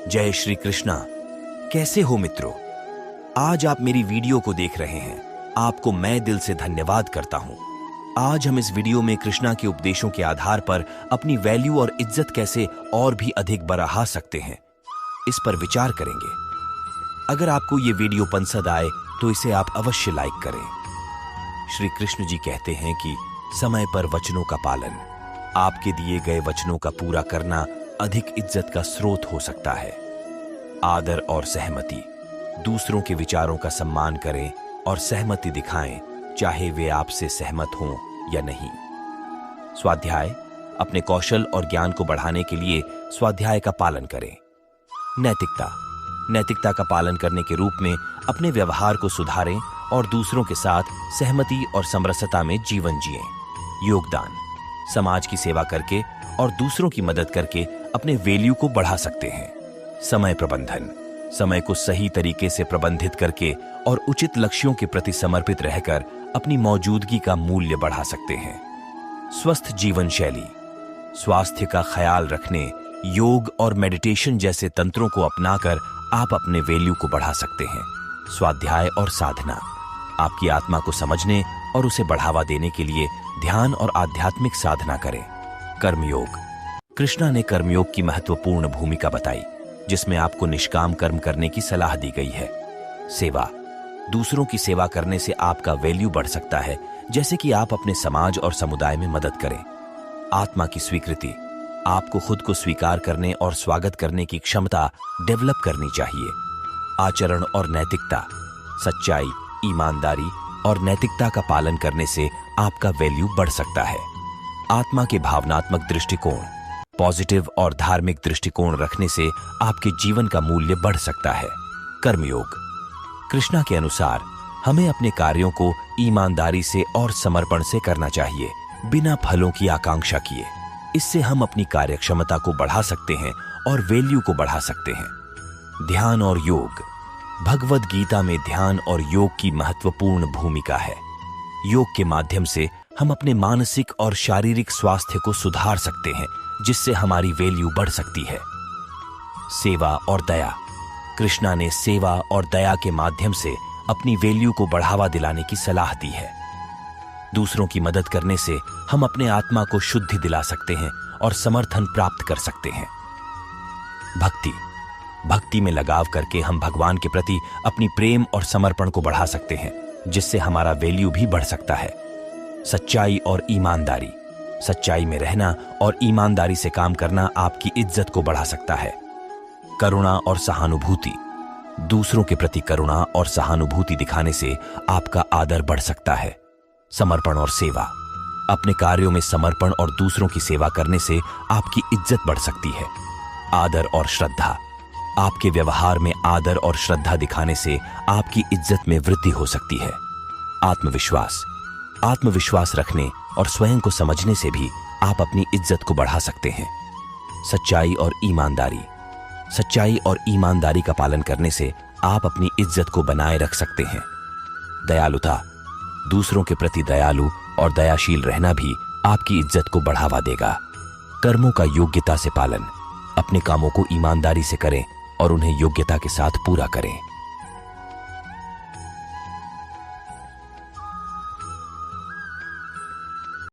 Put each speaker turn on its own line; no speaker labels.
जय श्री कृष्णा। कैसे हो मित्रों? आज आप मेरी वीडियो को देख रहे हैं, आपको मैं दिल से धन्यवाद करता हूं। आज हम इस वीडियो में कृष्णा के उपदेशों के आधार पर अपनी वैल्यू और इज्जत कैसे और भी अधिक बढ़ा सकते हैं, इस पर विचार करेंगे। अगर आपको ये वीडियो पसंद आए तो इसे आप अवश्य लाइक करें। श्री कृष्ण जी कहते हैं कि समय पर वचनों का पालन, आपके दिए गए वचनों का पूरा करना अधिक इज्जत का स्रोत हो सकता है। आदर और सहमति, दूसरों के विचारों का सम्मान करें और सहमति दिखाएं, चाहे वे आपसे सहमत हों या नहीं। स्वाध्याय, अपने कौशल और ज्ञान को बढ़ाने के लिए स्वाध्याय का पालन करें। नैतिकता, नैतिकता का पालन करने के रूप में अपने व्यवहार को सुधारें और दूसरों के साथ सहमति और समरसता में जीवन जिएं। योगदान, समाज की सेवा करके और दूसरों की मदद करके अपने वैल्यू को बढ़ा सकते हैं। समय प्रबंधन, समय को सही तरीके से प्रबंधित करके और उचित लक्ष्यों के प्रति समर्पित रहकर अपनी मौजूदगी का मूल्य बढ़ा सकते हैं। स्वस्थ जीवन शैली, स्वास्थ्य का ख्याल रखने, योग और मेडिटेशन जैसे तंत्रों को अपनाकर आप अपने वैल्यू को बढ़ा सकते हैं। स्वाध्याय और साधना, आपकी आत्मा को समझने और उसे बढ़ावा देने के लिए ध्यान और आध्यात्मिक साधना करें। कर्मयोग, कृष्णा ने कर्मयोग की महत्वपूर्ण भूमिका बताई, जिसमें आपको निष्काम कर्म करने की सलाह दी गई है। सेवा, दूसरों की सेवा करने से आपका वैल्यू बढ़ सकता है, जैसे कि आप अपने समाज और समुदाय में मदद करें। आत्मा की स्वीकृति, आपको खुद को स्वीकार करने और स्वागत करने की क्षमता डेवलप करनी चाहिए। आचरण और नैतिकता, सच्चाई, ईमानदारी और नैतिकता का पालन करने से आपका वैल्यू बढ़ सकता है। आत्मा के भावनात्मक दृष्टिकोण, पॉजिटिव और धार्मिक दृष्टिकोण रखने से आपके जीवन का मूल्य बढ़ सकता है। कर्मयोग, कृष्णा के अनुसार हमें अपने कार्यों को ईमानदारी से और समर्पण से करना चाहिए, बिना फलों की आकांक्षा किए। इससे हम अपनी कार्यक्षमता को बढ़ा सकते हैं और वैल्यू को बढ़ा सकते हैं। ध्यान और योग, भगवद गीता में ध्यान और योग की महत्वपूर्ण भूमिका है। योग के माध्यम से हम अपने मानसिक और शारीरिक स्वास्थ्य को सुधार सकते हैं, जिससे हमारी वैल्यू बढ़ सकती है। सेवा और दया, कृष्णा ने सेवा और दया के माध्यम से अपनी वैल्यू को बढ़ावा दिलाने की सलाह दी है। दूसरों की मदद करने से हम अपने आत्मा को शुद्धि दिला सकते हैं और समर्थन प्राप्त कर सकते हैं। भक्ति, भक्ति में लगाव करके हम भगवान के प्रति अपनी प्रेम और समर्पण को बढ़ा सकते हैं, जिससे हमारा वैल्यू भी बढ़ सकता है। सच्चाई और ईमानदारी, सच्चाई में रहना और ईमानदारी से काम करना आपकी इज्जत को बढ़ा सकता है। करुणा और सहानुभूति, दूसरों के प्रति करुणा और सहानुभूति दिखाने से आपका आदर बढ़ सकता है। समर्पण और सेवा, अपने कार्यों में समर्पण और दूसरों की सेवा करने से आपकी इज्जत बढ़ सकती है। आदर और श्रद्धा, आपके व्यवहार में आदर और श्रद्धा दिखाने से आपकी इज्जत में वृद्धि हो सकती है। आत्मविश्वास, आत्मविश्वास रखने और स्वयं को समझने से भी आप अपनी इज्जत को बढ़ा सकते हैं। सच्चाई और ईमानदारी, सच्चाई और ईमानदारी का पालन करने से आप अपनी इज्जत को बनाए रख सकते हैं। दयालुता, दूसरों के प्रति दयालु और दयाशील रहना भी आपकी इज्जत को बढ़ावा देगा। कर्मों का योग्यता से पालन, अपने कामों को ईमानदारी से करें और उन्हें योग्यता के साथ पूरा करें।